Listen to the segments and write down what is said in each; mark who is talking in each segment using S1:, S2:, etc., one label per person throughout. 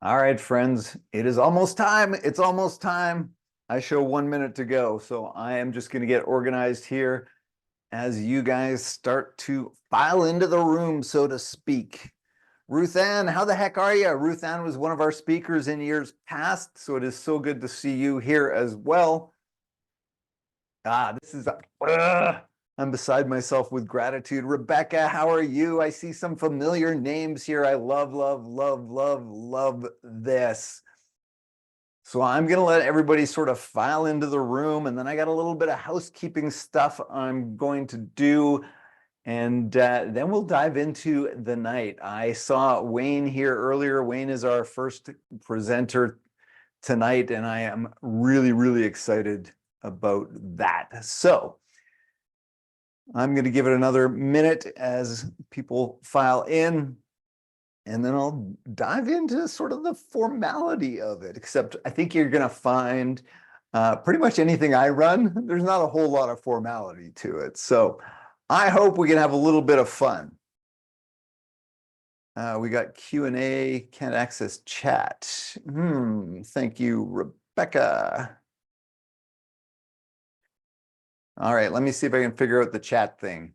S1: All right, friends, it is almost time. It's almost time. I show 1 minute to go, so I am just going to get organized here as you guys start to file into the room, so to speak. Ruth Ann, how the heck are you? Ruth Ann was one of our speakers in years past, so it is so good to see you here as well. This is, I'm beside myself with gratitude. Rebecca, how are you? I see some familiar names here. I love, love, love, love, love this. So I'm going to let everybody sort of file into the room, and then I got a little bit of housekeeping stuff I'm going to do, and then we'll dive into the night. I saw Wayne here earlier. Wayne is our first presenter tonight, and I am really, really excited about that. So I'm going to give it another minute as people file in, and then I'll dive into sort of the formality of it, except I think you're going to find pretty much anything I run, there's not a whole lot of formality to it. So I hope we can have a little bit of fun. We got Q&A, can't access chat. Thank you, Rebecca. All right, let me see if I can figure out the chat thing.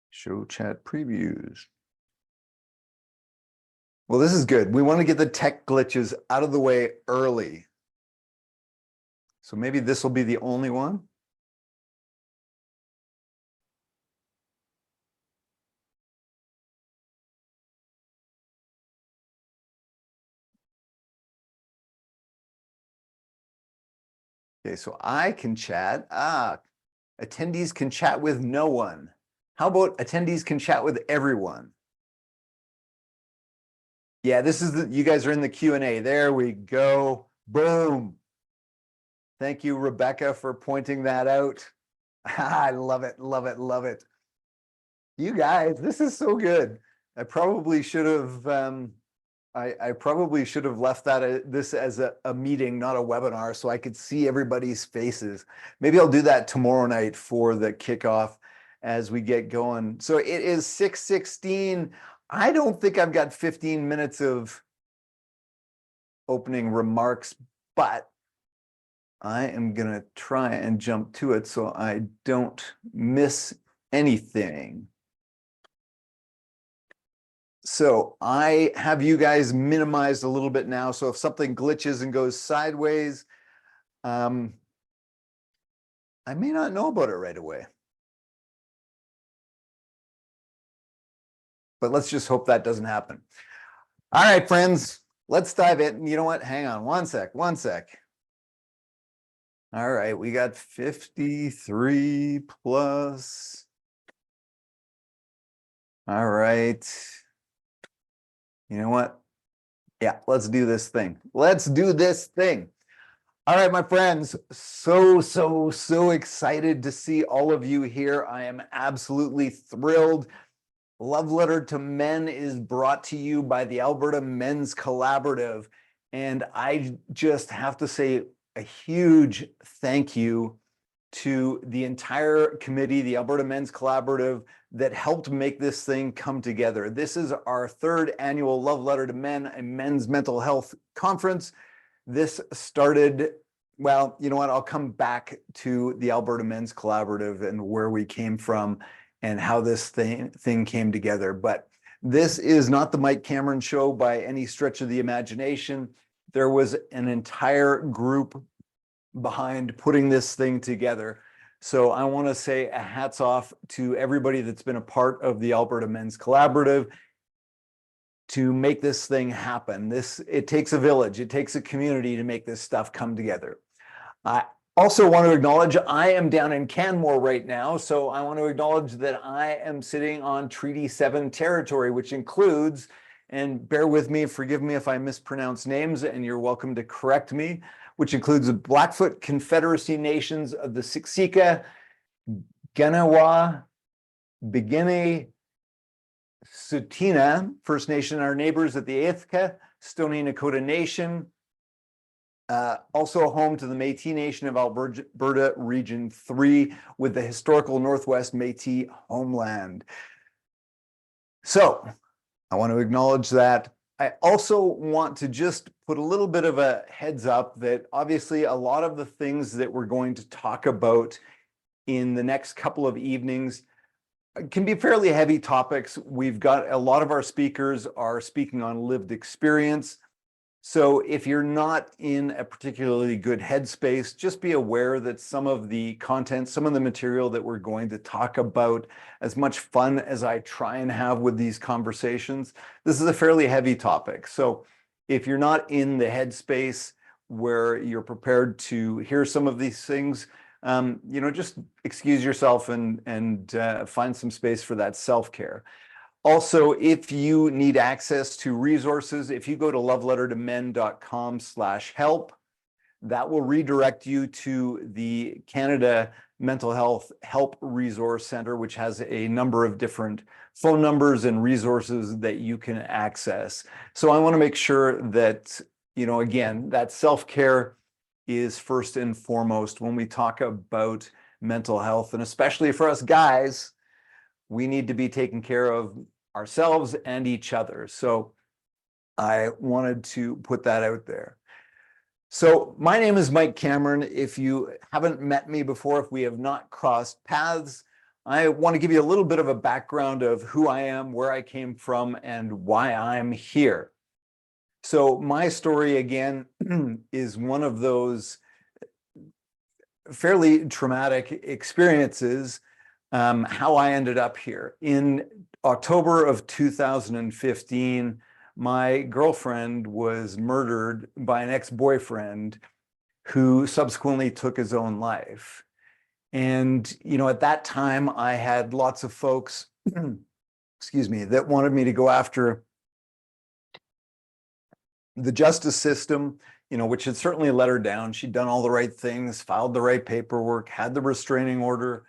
S1: Show chat previews. Well, this is good. We want to get the tech glitches out of the way early. So maybe this will be the only one. Okay, so I can chat. Attendees can chat with no one. How about attendees can chat with everyone? Yeah, this is you guys are in the Q&A. There we go. Boom. Thank you, Rebecca, for pointing that out. I love it, love it, love it. You guys, this is so good. I probably should have I probably should have left this as a meeting, not a webinar, so I could see everybody's faces. Maybe I'll do that tomorrow night for the kickoff as we get going. So it is 6:16. I don't think I've got 15 minutes of opening remarks, but I am going to try and jump to it so I don't miss anything. So I have you guys minimized a little bit now. So if something glitches and goes sideways, I may not know about it right away. But let's just hope that doesn't happen. All right, friends, let's dive in. You know what? Hang on one sec. All right, we got 53 plus. All right. You know what? Yeah, let's do this thing. Let's do this thing. All right, my friends, so excited to see all of you here. I am absolutely thrilled. Love Letter to Men is brought to you by the Alberta Men's Collaborative. And I just have to say a huge thank you to the entire committee, the Alberta Men's Collaborative, that helped make this thing come together. This is our third annual Love Letter to Men, a men's mental health conference. This started, well, you know what? I'll come back to the Alberta Men's Collaborative and where we came from and how this thing came together. But this is not the Mike Cameron show by any stretch of the imagination. There was an entire group behind putting this thing together. So I want to say a hats off to everybody that's been a part of the Alberta Men's Collaborative to make this thing happen. It takes a village, it takes a community to make this stuff come together. I also want to acknowledge I am down in Canmore right now, so I want to acknowledge that I am sitting on Treaty 7 territory, which includes, and bear with me, forgive me if I mispronounce names, and you're welcome to correct me, which includes the Blackfoot Confederacy Nations of the Siksika, Genewa, Bigini, Tsuut'ina First Nation, our neighbors at the Aithka, Stoney Nakoda Nation, Also home to the Métis Nation of Alberta Region 3 with the historical Northwest Métis homeland. So I want to acknowledge that. I also want to just put a little bit of a heads up that obviously a lot of the things that we're going to talk about in the next couple of evenings can be fairly heavy topics. We've got a lot of our speakers are speaking on lived experience. So if you're not in a particularly good headspace, just be aware that some of the content, some of the material that we're going to talk about, as much fun as I try and have with these conversations, this is a fairly heavy topic. So if you're not in the headspace where you're prepared to hear some of these things, just excuse yourself and find some space for that self-care. Also, if you need access to resources, if you go to lovelettertomen.com/help, that will redirect you to the Canada Mental Health Help Resource Center, which has a number of different phone numbers and resources that you can access. So I want to make sure that, again, that self-care is first and foremost when we talk about mental health, and especially for us guys, we need to be taking care of ourselves and each other. So I wanted to put that out there. So my name is Mike Cameron. If you haven't met me before, if we have not crossed paths, I want to give you a little bit of a background of who I am, where I came from, and why I'm here. So my story, again, is one of those fairly traumatic experiences. How I ended up here. In October of 2015, my girlfriend was murdered by an ex-boyfriend who subsequently took his own life. And, at that time, I had lots of folks, excuse me, that wanted me to go after the justice system, which had certainly let her down. She'd done all the right things, filed the right paperwork, had the restraining order.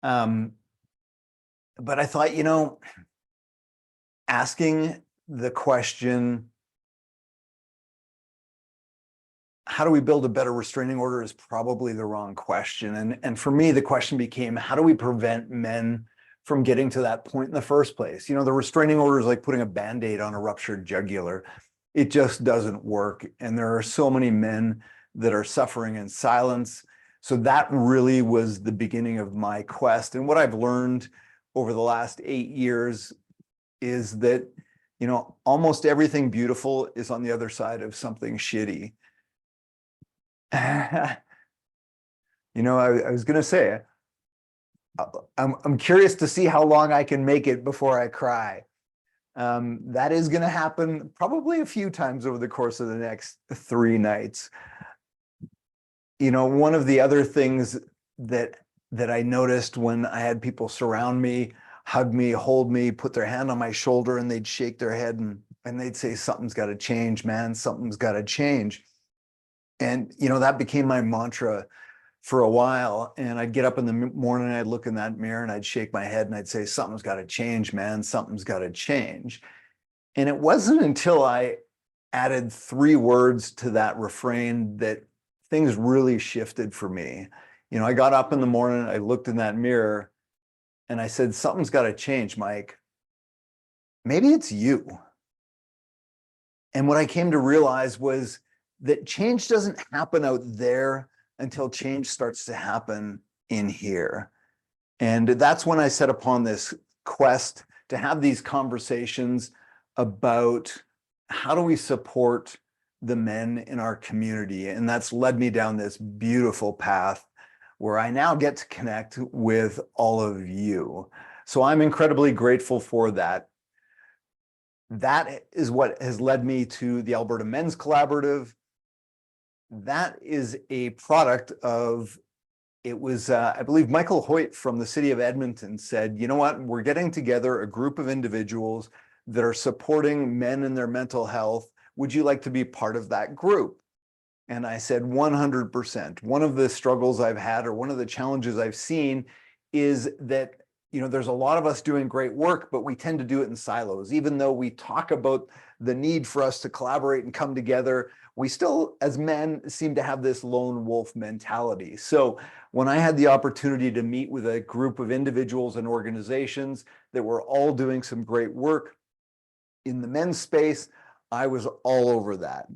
S1: But I thought, asking the question, how do we build a better restraining order, is probably the wrong question. And for me, the question became, how do we prevent men from getting to that point in the first place? The restraining order is like putting a Band-Aid on a ruptured jugular. It just doesn't work. And there are so many men that are suffering in silence. So that really was the beginning of my quest. And what I've learned over the last 8 years is that, almost everything beautiful is on the other side of something shitty. I was going to say, I'm curious to see how long I can make it before I cry. That is going to happen probably a few times over the course of the next 3 nights. One of the other things that I noticed when I had people surround me, hug me, hold me, put their hand on my shoulder, and they'd shake their head and they'd say, something's got to change, man, something's got to change. And, that became my mantra for a while. And I'd get up in the morning, I'd look in that mirror and I'd shake my head and I'd say, something's got to change, man, something's got to change. And it wasn't until I added 3 words to that refrain that things really shifted for me. I got up in the morning, I looked in that mirror and I said, something's got to change, Mike. Maybe it's you. And what I came to realize was that change doesn't happen out there until change starts to happen in here. And that's when I set upon this quest to have these conversations about how do we support the men in our community. And that's led me down this beautiful path where I now get to connect with all of you. So I'm incredibly grateful for that. That is what has led me to the Alberta Men's Collaborative. That is a product of, it was, I believe Michael Hoyt from the city of Edmonton said, what, we're getting together a group of individuals that are supporting men in their mental health. Would you like to be part of that group? And I said, 100%. One of the struggles I've had, or one of the challenges I've seen, is that there's a lot of us doing great work, but we tend to do it in silos. Even though we talk about the need for us to collaborate and come together, we still, as men, seem to have this lone wolf mentality. So when I had the opportunity to meet with a group of individuals and organizations that were all doing some great work in the men's space, I was all over that.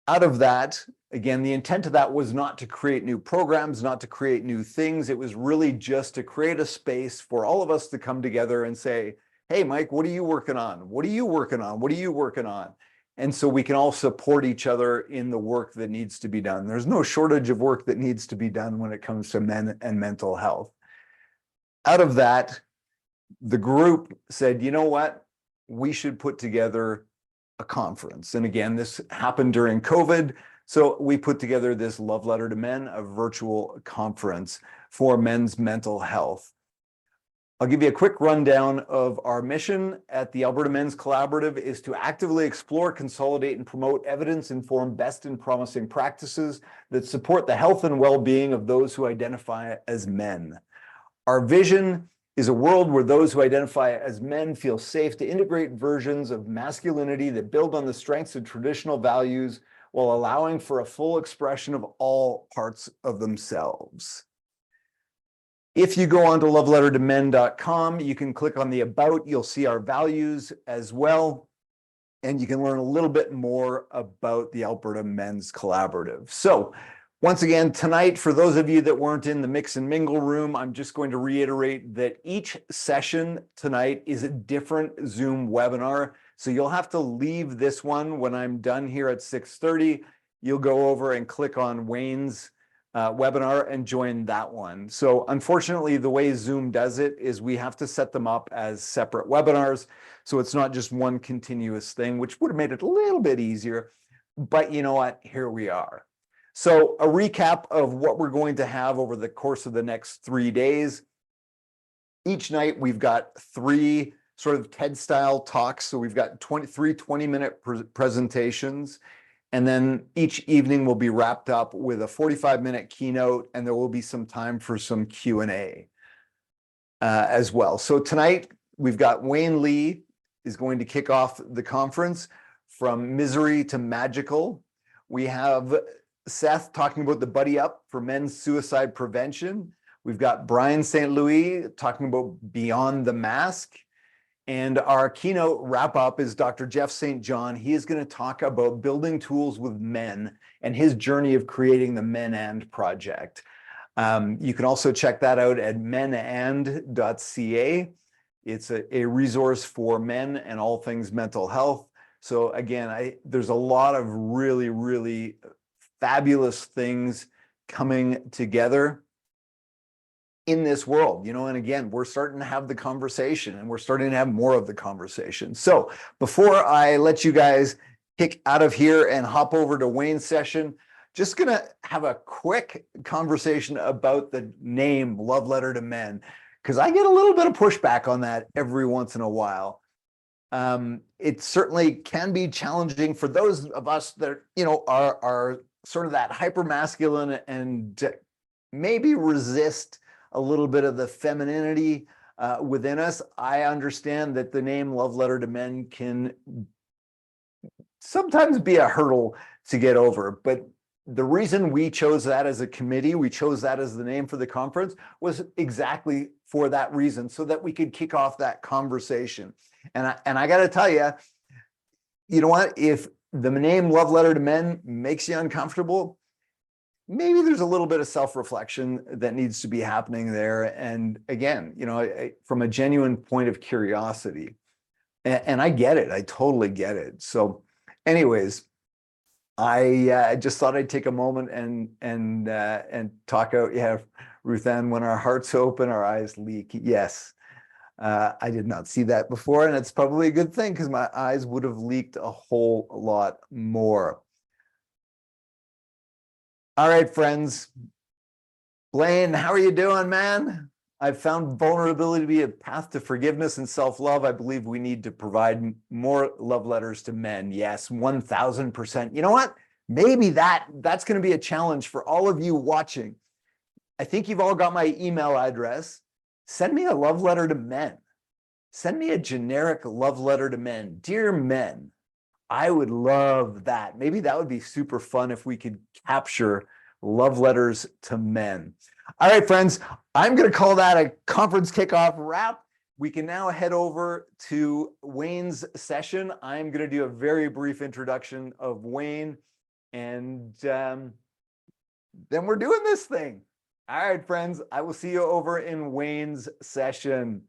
S1: Out of that, again, the intent of that was not to create new programs, not to create new things. It was really just to create a space for all of us to come together and say, hey, Mike, what are you working on? What are you working on? What are you working on? And so we can all support each other in the work that needs to be done. There's no shortage of work that needs to be done when it comes to men and mental health. Out of that, the group said, you know what? We should put together a conference. And again, this happened during COVID. So we put together this Love Letter to Men, a virtual conference for men's mental health. I'll give you a quick rundown of our mission at the Alberta Men's Collaborative is to actively explore, consolidate, and promote evidence-informed best and promising practices that support the health and well-being of those who identify as men. Our vision is a world where those who identify as men feel safe to integrate versions of masculinity that build on the strengths of traditional values while allowing for a full expression of all parts of themselves. If you go on to lovelettertomen.com, you can click on the About, you'll see our values as well, and you can learn a little bit more about the Alberta Men's Collaborative. So once again, tonight, for those of you that weren't in the mix and mingle room, I'm just going to reiterate that each session tonight is a different Zoom webinar. So you'll have to leave this one when I'm done here at 6:30. You'll go over and click on Wayne's webinar and join that one. So unfortunately, the way Zoom does it is we have to set them up as separate webinars. So it's not just one continuous thing, which would have made it a little bit easier. But you know what? Here we are. So a recap of what we're going to have over the course of the next 3 days. Each night we've got 3 sort of TED-style talks. So we've got 3 20-minute presentations. And then each evening will be wrapped up with a 45-minute keynote, and there will be some time for some Q&A as well. So tonight we've got Wayne Lee is going to kick off the conference, From Misery to Magical. We have Seth talking about the Buddy Up for men's suicide prevention. We've got Brian St. Louis talking about Beyond the Mask. And our keynote wrap up is Dr. Jeff St. John. He is going to talk about building tools with men and his journey of creating the Men And Project. You can also check that out at menand.ca. It's a resource for men and all things mental health. So again, there's a lot of really, really fabulous things coming together in this world, and again, we're starting to have the conversation and we're starting to have more of the conversation. So before I let you guys kick out of here and hop over to Wayne's session, just gonna have a quick conversation about the name Love Letter to Men, because I get a little bit of pushback on that every once in a while. It certainly can be challenging for those of us that, are sort of that hyper masculine and maybe resist a little bit of the femininity within us. I understand that the name Love Letter to Men can sometimes be a hurdle to get over, but the reason we chose that as a committee, we chose that as the name for the conference, was exactly for that reason, so that we could kick off that conversation. And I got to tell you, you know what? If the name Love Letter to Men makes you uncomfortable, maybe there's a little bit of self-reflection that needs to be happening there. And again, from a genuine point of curiosity, and I get it. I totally get it. So anyways, I just thought I'd take a moment and talk out. Yeah, Ruth Ann, when our hearts open, our eyes leak. Yes. I did not see that before, and it's probably a good thing because my eyes would have leaked a whole lot more. All right, friends. Blaine, how are you doing, man? I've found vulnerability to be a path to forgiveness and self-love. I believe we need to provide more love letters to men. Yes, 1000%. You know what? Maybe that's going to be a challenge for all of you watching. I think you've all got my email address. Send me a love letter to men. Send me a generic love letter to men. Dear men, I would love that. Maybe that would be super fun if we could capture love letters to men. All right, friends, I'm going to call that a conference kickoff wrap. We can now head over to Wayne's session. I'm going to do a very brief introduction of Wayne, and then we're doing this thing. All right, friends, I will see you over in Wayne's session.